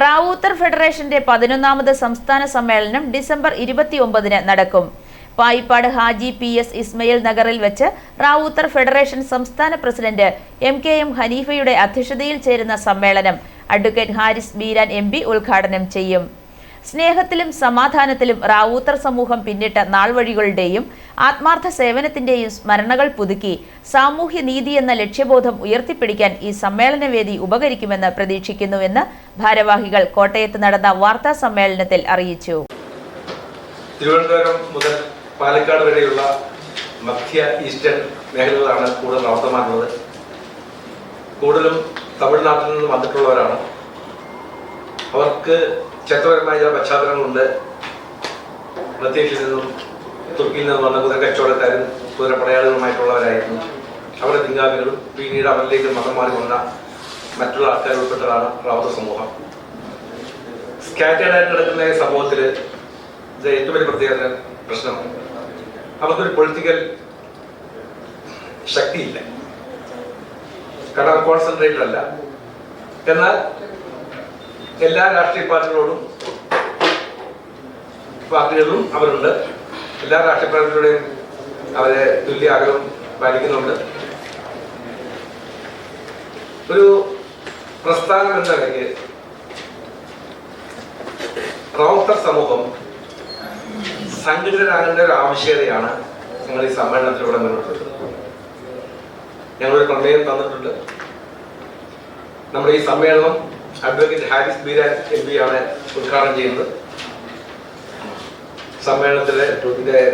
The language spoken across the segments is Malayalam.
റാവൂത്തർ ഫെഡറേഷന്റെ 11ാമത് സംസ്ഥാന സമ്മേളനം ഡിസംബർ 29-ന് നടക്കും. പായിപ്പാട് ഹാജി PS ഇസ്മയിൽ നഗറിൽ വെച്ച് റാവൂത്തർ ഫെഡറേഷൻ സംസ്ഥാന പ്രസിഡന്റ് MKM ഹനീഫയുടെ അധ്യക്ഷതയിൽ ചേരുന്ന സമ്മേളനം അഡ്വക്കേറ്റ് ഹാരിസ് ബീരാൻ MP ഉദ്ഘാടനം ചെയ്യും. സ്നേഹത്തിലും സമാധാനത്തിലും റാവൂത്തർ സമൂഹം പിന്നിട്ട നാൾവഴികളുടെയും ആത്മാർത്ഥ സേവനത്തിന്റെയും സ്മരണകൾ പുതുക്കി സാമൂഹ്യ നീതി എന്ന ലക്ഷ്യബോധം ഉയർത്തിപ്പിടിക്കാൻ ഈ സമ്മേളനവേദി ഉപകരിക്കുമെന്ന് പ്രതീക്ഷിക്കുന്നുവെന്ന് ഭാരവാഹികൾ കോട്ടയത്ത് നടന്ന വാർത്താ സമ്മേളനത്തിൽ അറിയിച്ചു. തിരുവനന്തപുരം മുതൽ പാലക്കാട് വരെയുള്ള മധ്യ ഈസ്റ്റേൺ മേഖലകളാണ് കൂടുതൽ പ്രവർത്തമാകുന്നത്. കൂടുതലും തമിഴ്നാട്ടിൽ നിന്ന് വന്നിട്ടുള്ളവരാണ്. അവർക്ക് ചരിത്രപരമായ ചില പശ്ചാത്തലങ്ങളുണ്ട്. പ്രത്യേകിച്ച് നിന്നും തുർക്കിയിൽ നിന്ന് വന്ന കുതിര കച്ചവടക്കാരും കുതിര പടയാളികളുമായിട്ടുള്ളവരായിരുന്നു. അവരുടെ പിൻഗാമികളും പിന്നീട് അവരിലേക്ക് മതം മാറി വന്ന മറ്റുള്ള ആൾക്കാർ ഉൾപ്പെട്ടതാണ് റാവൂത്തർ സമൂഹം. സ്കാറ്റേഡായിട്ട് കിടക്കുന്ന സമൂഹത്തിൽ ഇത് ഏറ്റവും വലിയ പ്രത്യേക പ്രശ്നം, അവർക്കൊരു പൊളിറ്റിക്കൽ ശക്തിയില്ല. കാരണം കോൺസെൻട്രേറ്റഡ് അല്ല. എന്നാൽ എല്ലാ രാഷ്ട്രീയ പാർട്ടികളിലും അവരുണ്ട്. എല്ലാ രാഷ്ട്രീയ പാർട്ടികളുടെയും അവരെ തുല്യ ആഗ്രഹം പാലിക്കുന്നുണ്ട്. ഒരു പ്രസ്ഥാനം എന്ന നിലയ്ക്ക് റാവൂത്തർ സമൂഹം സംഘടിതരാകേണ്ട ഒരു ആവശ്യകതയാണ് ഞങ്ങൾ ഈ സമ്മേളനത്തിലൂടെ മുന്നോട്ട്. ഞങ്ങളൊരു പ്രമേയം തന്നിട്ടുണ്ട്. നമ്മുടെ ഈ സമ്മേളനം അഡ്വക്കേറ്റ് ഹാരിസ് ബീരാൻ MP ആണ് ഉദ്ഘാടനം ചെയ്യുന്നത്. സമ്മേളനത്തിലെ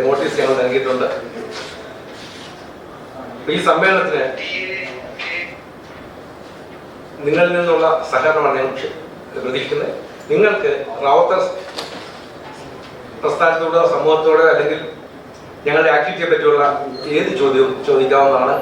നോട്ടീസ് ഞങ്ങൾ നൽകിയിട്ടുണ്ട്. ഈ സമ്മേളനത്തിന് നിങ്ങളിൽ നിന്നുള്ള സഹകരണമാണ് ഞങ്ങൾ പ്രതീക്ഷിക്കുന്നത്. നിങ്ങൾക്ക് റാവൂത്തർ പ്രസ്ഥാനത്തോടോ സമൂഹത്തോടോ അല്ലെങ്കിൽ ഞങ്ങളുടെ ആക്ടിവിറ്റിയെ പറ്റിയുള്ള ഏത് ചോദ്യവും ചോദിക്കാവുന്നതാണ്.